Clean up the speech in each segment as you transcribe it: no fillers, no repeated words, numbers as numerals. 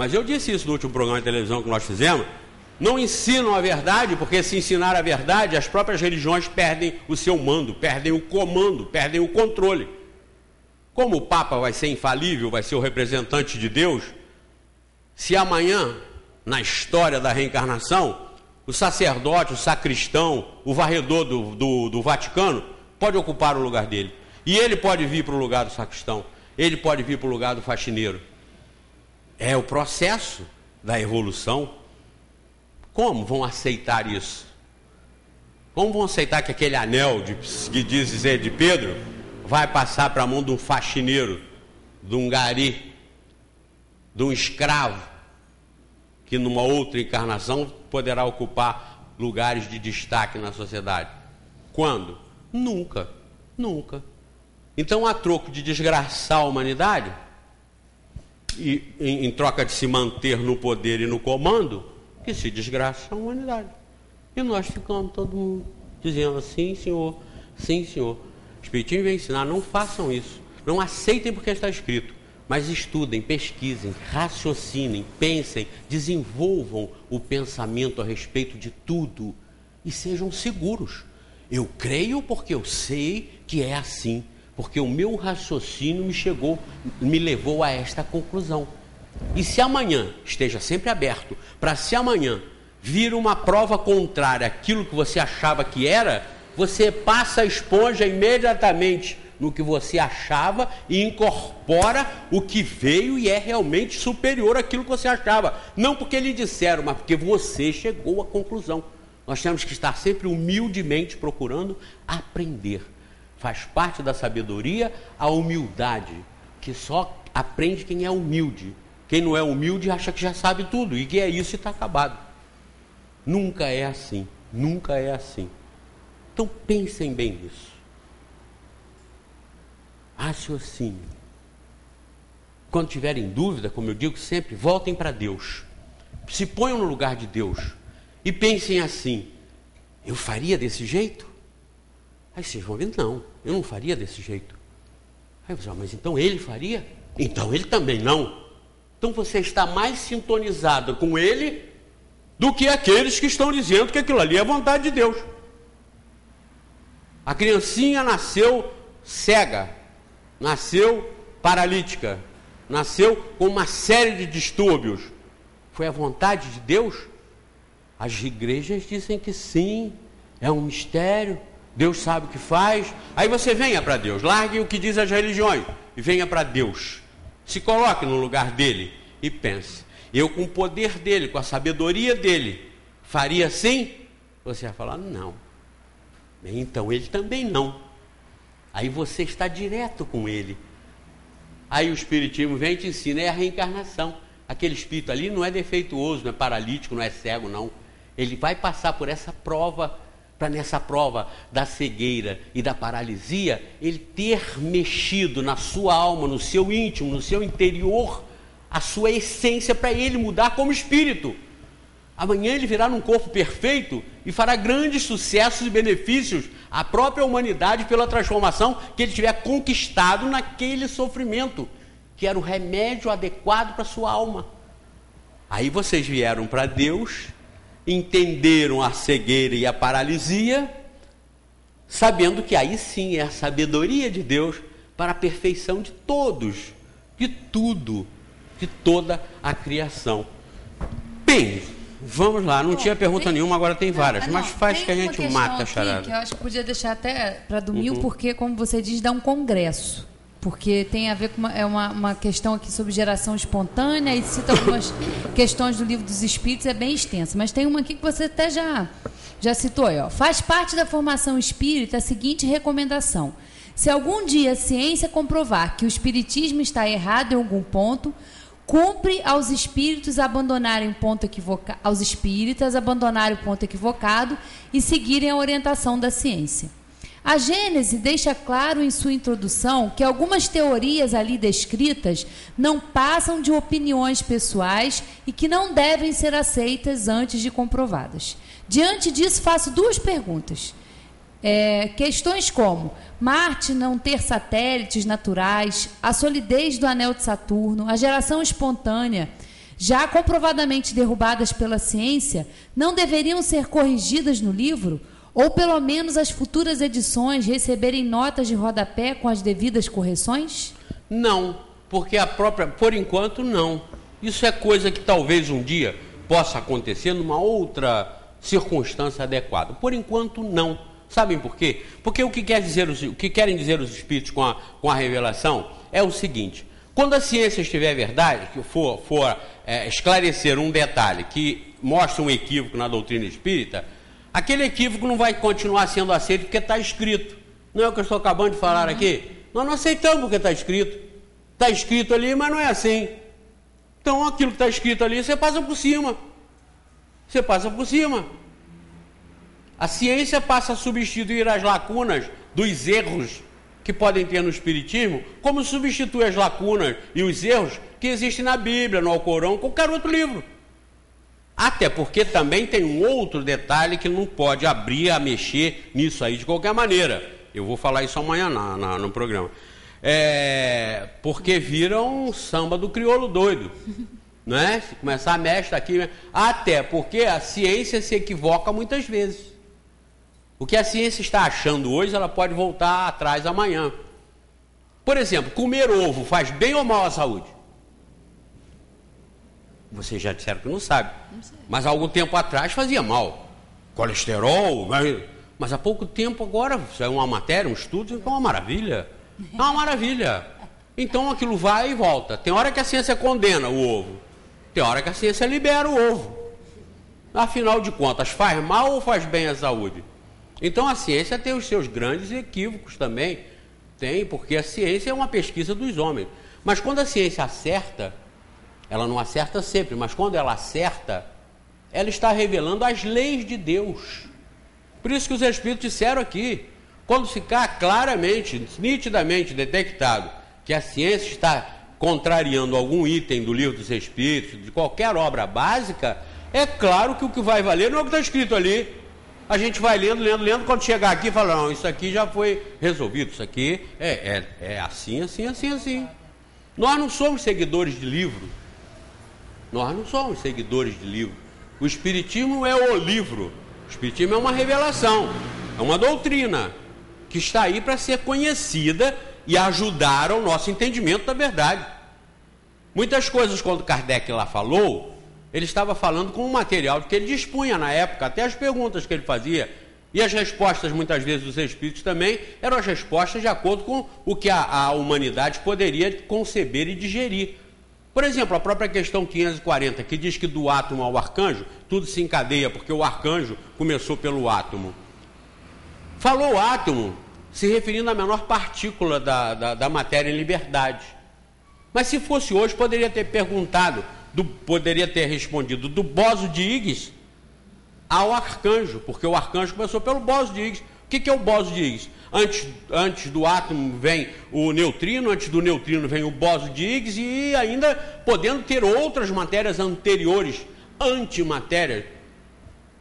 Mas eu disse isso no último programa de televisão que nós fizemos. Não ensinam a verdade, porque se ensinar a verdade, as próprias religiões perdem o seu mando, perdem o comando, perdem o controle. Como o Papa vai ser infalível, vai ser o representante de Deus, se amanhã, na história da reencarnação, o sacerdote, o sacristão, o varredor do Vaticano pode ocupar o lugar dele. E ele pode vir para o lugar do sacristão, ele pode vir para o lugar do faxineiro. É o processo da evolução. Como vão aceitar isso? Como vão aceitar que aquele anel que diz dizer de Pedro vai passar para a mão de um faxineiro, de um gari, de um escravo, que numa outra encarnação poderá ocupar lugares de destaque na sociedade? Quando? Nunca, nunca. Então, a troco de desgraçar a humanidade, e em troca de se manter no poder e no comando, que se desgraça a humanidade. E nós ficamos todo mundo dizendo, sim senhor, sim senhor. O Espiritismo vem ensinar, não façam isso, não aceitem porque está escrito, mas estudem, pesquisem, raciocinem, pensem, desenvolvam o pensamento a respeito de tudo e sejam seguros. Eu creio porque eu sei que é assim, porque o meu raciocínio me levou a esta conclusão. E se amanhã, esteja sempre aberto, para se amanhã vir uma prova contrária àquilo que você achava que era, você passa a esponja imediatamente no que você achava e incorpora o que veio e é realmente superior àquilo que você achava. Não porque lhe disseram, mas porque você chegou à conclusão. Nós temos que estar sempre humildemente procurando aprender. Faz parte da sabedoria a humildade, que só aprende quem é humilde. Quem não é humilde acha que já sabe tudo, e que é isso e está acabado. Nunca é assim, nunca é assim. Então pensem bem nisso. Raciocínio. Quando tiverem dúvida, como eu digo sempre, voltem para Deus. Se ponham no lugar de Deus e pensem assim, eu faria desse jeito? Aí vocês vão ver, não, eu não faria desse jeito. Aí você fala, mas então ele faria? Então ele também não. Então você está mais sintonizado com ele do que aqueles que estão dizendo que aquilo ali é a vontade de Deus. A criancinha nasceu cega, nasceu paralítica, nasceu com uma série de distúrbios. Foi a vontade de Deus? As igrejas dizem que sim, é um mistério, Deus sabe o que faz. Aí você venha para Deus, largue o que diz as religiões e venha para Deus. Se coloque no lugar dele e pense, eu com o poder dele, com a sabedoria dele, faria assim? Você vai falar, não. Então ele também não. Aí você está direto com ele. Aí o Espiritismo vem e te ensina, é a reencarnação. Aquele espírito ali não é defeituoso, não é paralítico, não é cego, não. Ele vai passar por essa prova, para nessa prova da cegueira e da paralisia, ele ter mexido na sua alma, no seu íntimo, no seu interior, a sua essência, para ele mudar como espírito. Amanhã ele virá num corpo perfeito e fará grandes sucessos e benefícios à própria humanidade pela transformação que ele tiver conquistado naquele sofrimento, que era o remédio adequado para a sua alma. Aí vocês vieram para Deus, entenderam a cegueira e a paralisia, sabendo que aí sim é a sabedoria de Deus para a perfeição de todos, de tudo, de toda a criação. Bem, vamos lá, não tinha pergunta nenhuma, agora tem várias, mas faz que a gente mata a charada. Que eu acho que podia deixar até para domingo, porque, como você diz, dá um congresso. Porque tem a ver com uma questão aqui sobre geração espontânea, e cita algumas questões do Livro dos Espíritos, é bem extensa. Mas tem uma aqui que você até já citou aí, ó. Faz parte da formação espírita a seguinte recomendação: se algum dia a ciência comprovar que o espiritismo está errado em algum ponto, cumpre aos espíritas abandonarem o ponto equivocado e seguirem a orientação da ciência. A Gênese deixa claro em sua introdução que algumas teorias ali descritas não passam de opiniões pessoais e que não devem ser aceitas antes de comprovadas. Diante disso, faço duas perguntas. Questões como Marte não ter satélites naturais, a solidez do anel de Saturno, a geração espontânea, já comprovadamente derrubadas pela ciência, não deveriam ser corrigidas no livro? Ou pelo menos as futuras edições receberem notas de rodapé com as devidas correções? Não, porque por enquanto não. Isso é coisa que talvez um dia possa acontecer numa outra circunstância adequada. Por enquanto não. Sabem por quê? Porque o que querem dizer os espíritos com a revelação é o seguinte: quando a ciência estiver verdade, que for esclarecer um detalhe que mostra um equívoco na doutrina espírita, aquele equívoco não vai continuar sendo aceito porque está escrito. Não é o que eu estou acabando de falar aqui? Nós não aceitamos porque está escrito. Está escrito ali, mas não é assim. Então aquilo que está escrito ali, você passa por cima. Você passa por cima. A ciência passa a substituir as lacunas dos erros que podem ter no Espiritismo, como substitui as lacunas e os erros que existem na Bíblia, no Alcorão, qualquer outro livro. Até porque também tem um outro detalhe que não pode abrir a mexer nisso aí de qualquer maneira. Eu vou falar isso amanhã no programa. Porque viram um samba do crioulo doido. Né? Se começar a mexer aqui. Até porque a ciência se equivoca muitas vezes. O que a ciência está achando hoje, ela pode voltar atrás amanhã. Por exemplo, comer ovo faz bem ou mal à saúde? Vocês já disseram que não sabem. Mas há algum tempo atrás fazia mal. Colesterol, mas há pouco tempo agora, isso é uma matéria, um estudo, então é uma maravilha. É uma maravilha. Então aquilo vai e volta. Tem hora que a ciência condena o ovo. Tem hora que a ciência libera o ovo. Afinal de contas, faz mal ou faz bem à saúde? Então a ciência tem os seus grandes equívocos também. Tem, porque a ciência é uma pesquisa dos homens. Mas quando a ciência acerta, ela não acerta sempre, mas quando ela acerta, ela está revelando as leis de Deus. Por isso que os Espíritos disseram aqui, quando ficar claramente, nitidamente detectado que a ciência está contrariando algum item do Livro dos Espíritos, de qualquer obra básica, é claro que o que vai valer não é o que está escrito ali. A gente vai lendo, quando chegar aqui, fala, não, isso aqui já foi resolvido, isso aqui é assim. Nós não somos seguidores de livro. Nós não somos seguidores de livro. O Espiritismo é o livro. O Espiritismo é uma revelação, é uma doutrina que está aí para ser conhecida e ajudar ao nosso entendimento da verdade. Muitas coisas, quando Kardec lá falou, ele estava falando com o material que ele dispunha na época, até as perguntas que ele fazia, e as respostas, muitas vezes, dos espíritos também, eram as respostas de acordo com o que a humanidade poderia conceber e digerir. Por exemplo, a própria questão 540, que diz que do átomo ao arcanjo, tudo se encadeia, porque o arcanjo começou pelo átomo. Falou átomo, se referindo à menor partícula da matéria em liberdade. Mas se fosse hoje, poderia ter respondido do bóson de Higgs ao arcanjo, porque o arcanjo começou pelo bóson de Higgs. O que é o bóson de Higgs? Antes do átomo vem o neutrino, antes do neutrino vem o bóson de Higgs, e ainda podendo ter outras matérias anteriores, antimatérias,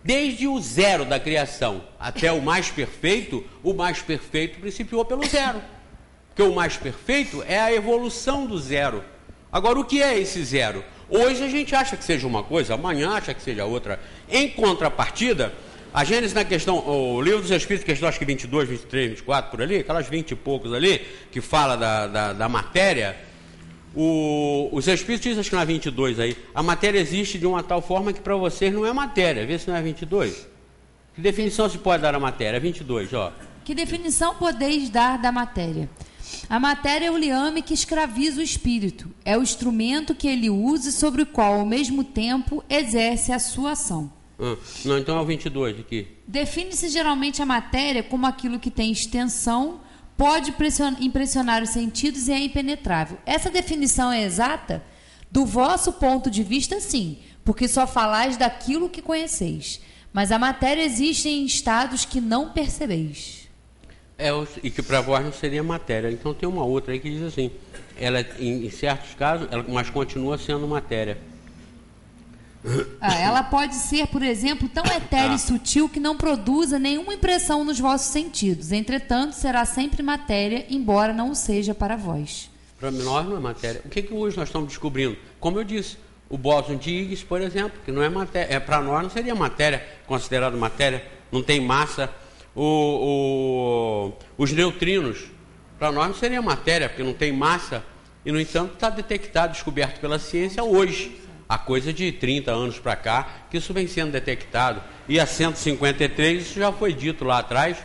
desde o zero da criação até o mais perfeito principiou pelo zero. Porque o mais perfeito é a evolução do zero. Agora, o que é esse zero? Hoje a gente acha que seja uma coisa, amanhã acha que seja outra. Em contrapartida, a Gênesis na questão, o Livro dos Espíritos, questão acho que 22, 23, 24, por ali, aquelas 20 e poucos ali, que fala da matéria, os Espíritos dizem, acho que na 22 aí, a matéria existe de uma tal forma que para vocês não é matéria. Vê se não é 22. Que definição se pode dar à matéria? 22, ó. Que definição podeis dar da matéria? A matéria é o liame que escraviza o espírito. É o instrumento que ele usa e sobre o qual, ao mesmo tempo, exerce a sua ação. Não, então é o 22 aqui. Define-se geralmente a matéria como aquilo que tem extensão, pode impressionar os sentidos e é impenetrável. Essa definição é exata? Do vosso ponto de vista, sim, porque só falais daquilo que conheceis. Mas a matéria existe em estados que não percebeis. E que para vós não seria matéria. Então tem uma outra aí que diz assim, ela em certos casos, mas continua sendo matéria. Ela pode ser, por exemplo, tão etérea e sutil que não produza nenhuma impressão nos vossos sentidos. Entretanto, será sempre matéria, embora não o seja para vós. Para nós não é matéria. O que hoje nós estamos descobrindo? Como eu disse, O bóson de Higgs, por exemplo, que não é matéria, para nós não seria matéria, considerado matéria, não tem massa. Os neutrinos, para nós não seria matéria, porque não tem massa, e no entanto está detectado, descoberto pela ciência hoje. Há coisa de 30 anos para cá, que isso vem sendo detectado. E a 153, isso já foi dito lá atrás,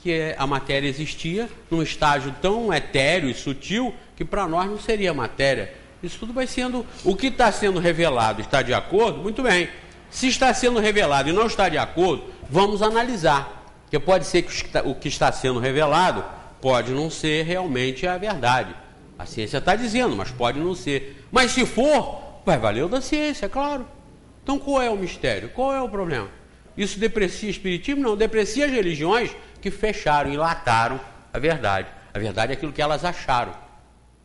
que a matéria existia num estágio tão etéreo e sutil, que para nós não seria matéria. Isso tudo vai sendo... O que está sendo revelado está de acordo? Muito bem. Se está sendo revelado e não está de acordo, vamos analisar. Porque pode ser que o que está sendo revelado pode não ser realmente a verdade. A ciência está dizendo, mas pode não ser. Mas se for, vai valer o da ciência, claro. Então qual é o mistério? Qual é o problema? Isso deprecia o espiritismo? Não, deprecia as religiões que fecharam e lataram a verdade. A verdade é aquilo que elas acharam,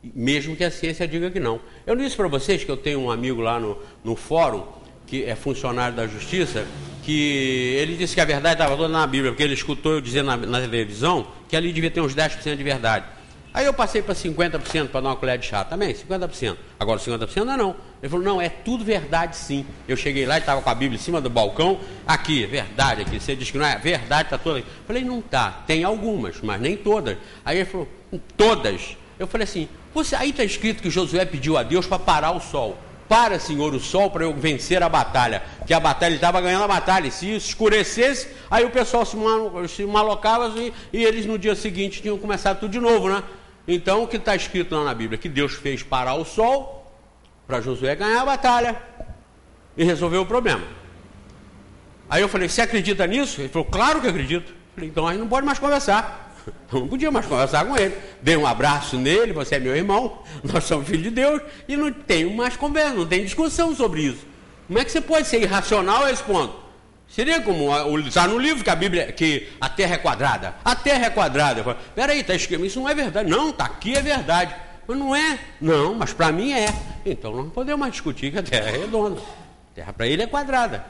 mesmo que a ciência diga que não. Eu disse para vocês que eu tenho um amigo lá no fórum, que é funcionário da justiça, que ele disse que a verdade estava toda na Bíblia, porque ele escutou eu dizer na televisão que ali devia ter uns 10% de verdade. Aí eu passei para 50% para dar uma colher de chá também, 50%. Agora 50% não. Ele falou, não, é tudo verdade sim. Eu cheguei lá e estava com a Bíblia em cima do balcão, aqui, verdade aqui. Você diz que não é verdade, está toda aqui. Eu falei, não está, tem algumas, mas nem todas. Aí ele falou, todas. Eu falei assim, aí está escrito que Josué pediu a Deus para parar o sol. Para, Senhor, o sol para eu vencer a batalha. Que a batalha, ele estava ganhando a batalha. E se escurecesse, aí o pessoal se malocava e eles no dia seguinte tinham começado tudo de novo, né? Então, o que está escrito lá na Bíblia? Que Deus fez parar o sol para Josué ganhar a batalha e resolver o problema. Aí eu falei, você acredita nisso? Ele falou, claro que acredito. Eu falei, então a gente não pode mais conversar. Eu não podia mais conversar com ele. Dei um abraço nele, você é meu irmão, nós somos filhos de Deus, e não tenho mais conversa, não tem discussão sobre isso. Como é que você pode ser irracional a esse ponto? Seria como está no livro que a Bíblia, que a Terra é quadrada. A Terra é quadrada. Peraí, está escrito, isso não é verdade. Não, está aqui é verdade. Mas não é. Não, mas para mim é. Então não podemos mais discutir que a Terra é redonda. A Terra para ele é quadrada.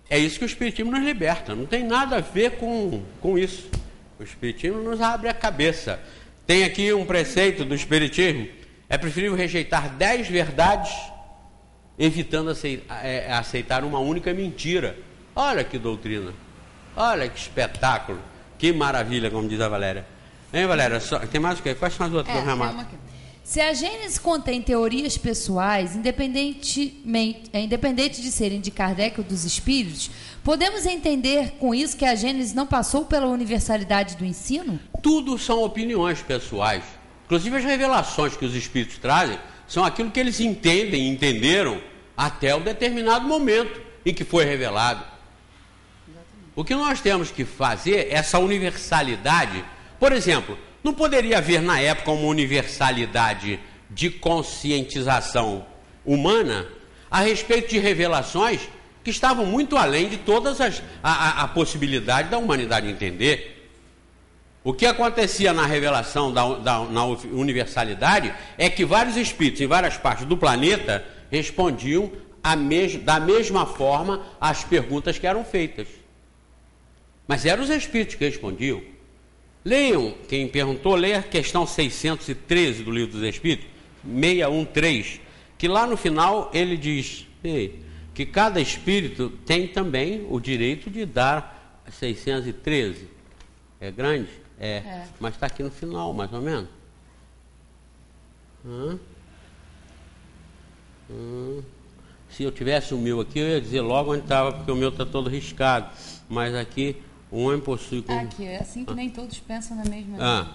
É isso que o Espiritismo nos liberta. Não tem nada a ver com isso. O Espiritismo nos abre a cabeça. Tem aqui um preceito do Espiritismo. É preferível rejeitar 10 verdades, evitando aceitar uma única mentira. Olha que doutrina. Olha que espetáculo. Que maravilha, como diz a Valéria. Hein, Valéria? Tem mais o quê? Quais são as outras que eu remato? Se a Gênese contém teorias pessoais, independente de serem de Kardec ou dos espíritos, podemos entender com isso que a Gênese não passou pela universalidade do ensino? Tudo são opiniões pessoais. Inclusive as revelações que os espíritos trazem são aquilo que eles entendem e entenderam até um determinado momento em que foi revelado. O que nós temos que fazer, essa universalidade, por exemplo, não poderia haver na época uma universalidade de conscientização humana a respeito de revelações que estavam muito além de todas a possibilidade da humanidade entender. O que acontecia na revelação na universalidade é que vários espíritos em várias partes do planeta respondiam da mesma forma às perguntas que eram feitas. Mas eram os espíritos que respondiam. Leiam, quem perguntou, leia a questão 613 do Livro dos Espíritos, 613, que lá no final ele diz que cada espírito tem também o direito de dar 613. É grande? É. Mas está aqui no final, mais ou menos. Se eu tivesse o meu aqui, eu ia dizer logo onde estava, porque o meu está todo riscado. Mas aqui... Um homem possui... Aqui, é assim que nem todos pensam na mesma...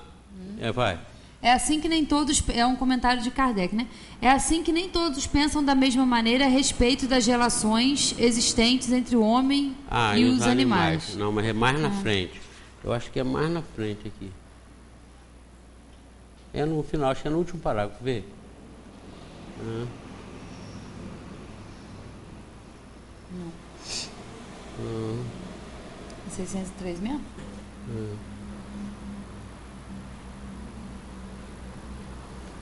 vai. É assim que nem todos... É um comentário de Kardec, né? É assim que nem todos pensam da mesma maneira a respeito das relações existentes entre o homem e os animais. Não, mas é mais na frente. Eu acho que é mais na frente aqui. É no final, acho que é no último parágrafo, vê? 603 mesmo?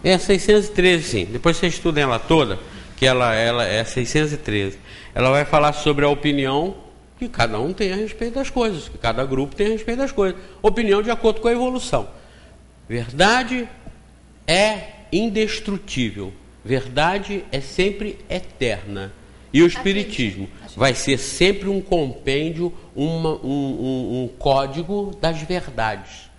É 613, sim. Depois você estuda ela toda, que ela é 613. Ela vai falar sobre a opinião que cada um tem a respeito das coisas, que cada grupo tem a respeito das coisas. Opinião de acordo com a evolução. Verdade é indestrutível. Verdade é sempre eterna. E o Espiritismo vai ser sempre um compêndio, um código das verdades.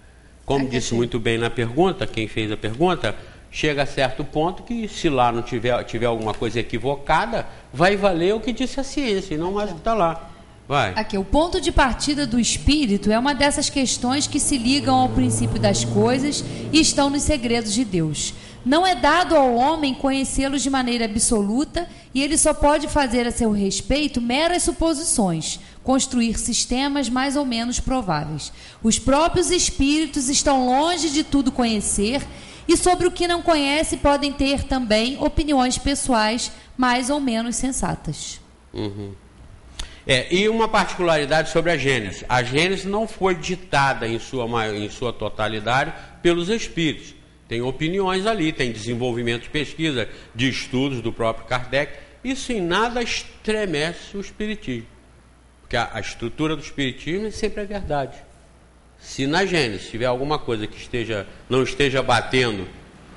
Como disse muito bem na pergunta, quem fez a pergunta, chega a certo ponto que, se lá não tiver alguma coisa equivocada, vai valer o que disse a ciência, e não mais o que está lá. Vai. Aqui, o ponto de partida do espírito é uma dessas questões que se ligam ao princípio das coisas e estão nos segredos de Deus. Não é dado ao homem conhecê-los de maneira absoluta e ele só pode fazer a seu respeito meras suposições, construir sistemas mais ou menos prováveis. Os próprios espíritos estão longe de tudo conhecer e sobre o que não conhece podem ter também opiniões pessoais mais ou menos sensatas. E uma particularidade sobre a Gênese. A Gênese não foi ditada em sua totalidade pelos espíritos. Tem opiniões ali, tem desenvolvimento de pesquisa, de estudos do próprio Kardec. Isso em nada estremece o espiritismo. Porque a estrutura do espiritismo é sempre a verdade. Se na Gênese tiver alguma coisa que não esteja batendo,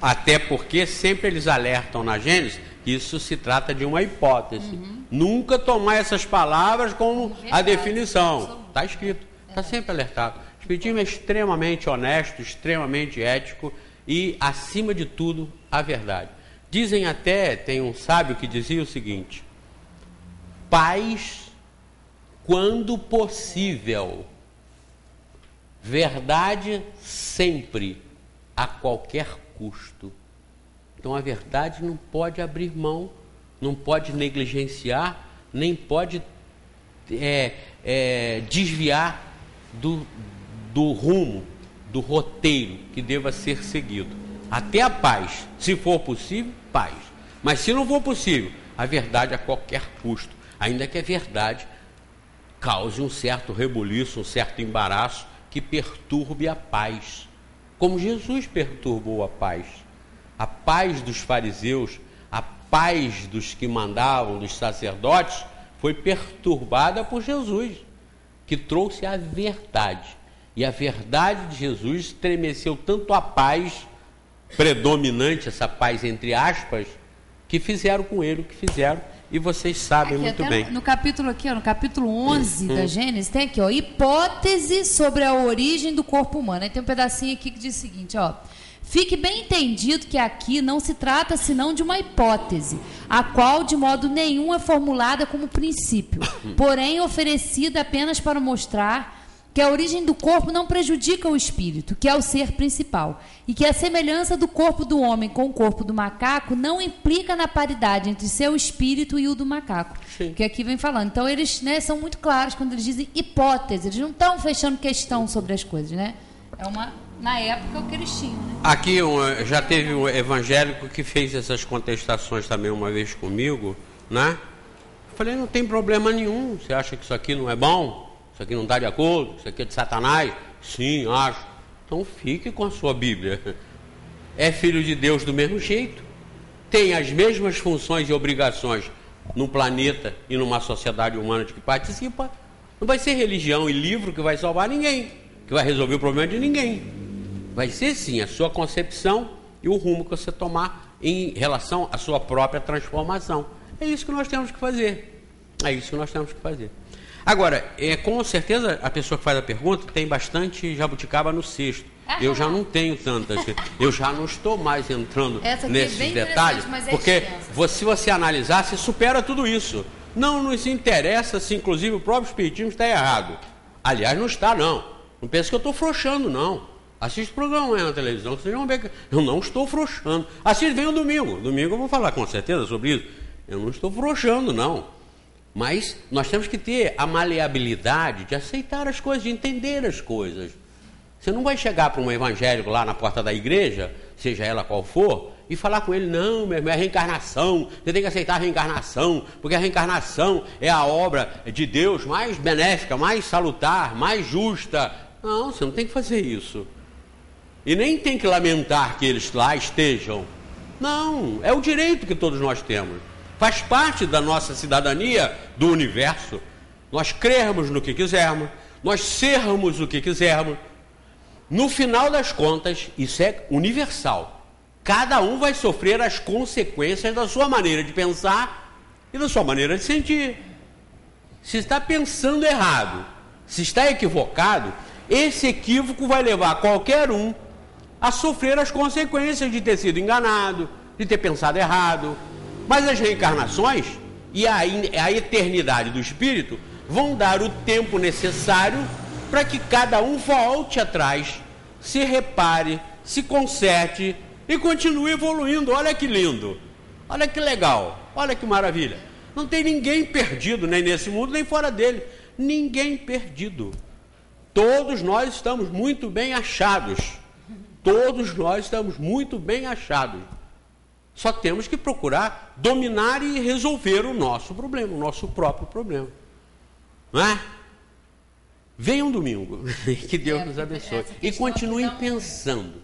até porque sempre eles alertam na Gênese que isso se trata de uma hipótese. Nunca tomar essas palavras como a definição. Está escrito, está sempre alertado. O espiritismo é extremamente honesto, extremamente ético e, acima de tudo, a verdade. Dizem até, tem um sábio que dizia o seguinte: paz quando possível, verdade sempre, a qualquer custo. Então a verdade não pode abrir mão, não pode negligenciar, nem pode desviar do rumo, do roteiro que deva ser seguido. Até a paz, se for possível, paz. Mas se não for possível, a verdade a qualquer custo, ainda que a verdade cause um certo rebuliço, um certo embaraço que perturbe a paz, como Jesus perturbou a paz. A paz dos fariseus, a paz dos que mandavam, dos sacerdotes, foi perturbada por Jesus, que trouxe a verdade. E a verdade de Jesus estremeceu tanto a paz predominante, essa paz entre aspas, que fizeram com ele o que fizeram, e vocês sabem aqui, muito bem. No capítulo aqui, no capítulo 11 da Gênesis, tem aqui, hipótese sobre a origem do corpo humano. Aí tem um pedacinho aqui que diz o seguinte, fique bem entendido que aqui não se trata senão de uma hipótese, a qual de modo nenhum é formulada como princípio, porém oferecida apenas para mostrar que a origem do corpo não prejudica o espírito, que é o ser principal, e que a semelhança do corpo do homem com o corpo do macaco não implica na paridade entre seu espírito e o do macaco. Sim. Que aqui vem falando. Então eles, são muito claros quando eles dizem hipótese, eles não estão fechando questão sobre as coisas, né? Na época, o que eles tinham, né? Aqui já teve um evangélico que fez essas contestações também uma vez comigo, né? Eu falei, não tem problema nenhum, você acha que isso aqui não é bom? Isso aqui não está de acordo? Isso aqui é de Satanás? Sim, acho. Então fique com a sua Bíblia. É filho de Deus do mesmo jeito. Tem as mesmas funções e obrigações no planeta e numa sociedade humana de que participa. Não vai ser religião e livro que vai salvar ninguém, que vai resolver o problema de ninguém. Vai ser sim a sua concepção e o rumo que você tomar em relação à sua própria transformação. É isso que nós temos que fazer. É isso que nós temos que fazer. Agora, com certeza a pessoa que faz a pergunta tem bastante jabuticaba no cesto. Eu já não tenho tantas. Eu já não estou mais entrando nesses detalhes, porque se você analisar, você supera tudo isso. Não nos interessa se inclusive o próprio espiritismo está errado. Aliás, não está, não. Não pense que eu estou frouxando, não. Assiste o programa na televisão, vocês vão ver que eu não estou frouxando. Assiste, vem o domingo. Domingo eu vou falar com certeza sobre isso. Eu não estou frouxando, não. Mas nós temos que ter a maleabilidade de aceitar as coisas, de entender as coisas. Você não vai chegar para um evangélico lá na porta da igreja, seja ela qual for, e falar com ele, não, meu irmão, é reencarnação, você tem que aceitar a reencarnação, porque a reencarnação é a obra de Deus mais benéfica, mais salutar, mais justa. Não, você não tem que fazer isso. E nem tem que lamentar que eles lá estejam. Não, é o direito que todos nós temos. Faz parte da nossa cidadania do universo. Nós crermos no que quisermos, nós sermos o que quisermos. No final das contas, isso é universal. cada um vai sofrer as consequências da sua maneira de pensar e da sua maneira de sentir. Se está pensando errado, se está equivocado, esse equívoco vai levar qualquer um a sofrer as consequências de ter sido enganado, de ter pensado errado. Mas as reencarnações e a eternidade do espírito vão dar o tempo necessário para que cada um volte atrás, se repare, se conserte e continue evoluindo. Olha que lindo, olha que legal, olha que maravilha. Não tem ninguém perdido, nem nesse mundo, nem fora dele. Ninguém perdido. Todos nós estamos muito bem achados. Todos nós estamos muito bem achados. Só temos que procurar dominar e resolver o nosso problema, o nosso próprio problema. Não é? Venham domingo, que Deus nos abençoe. E continuem pensando,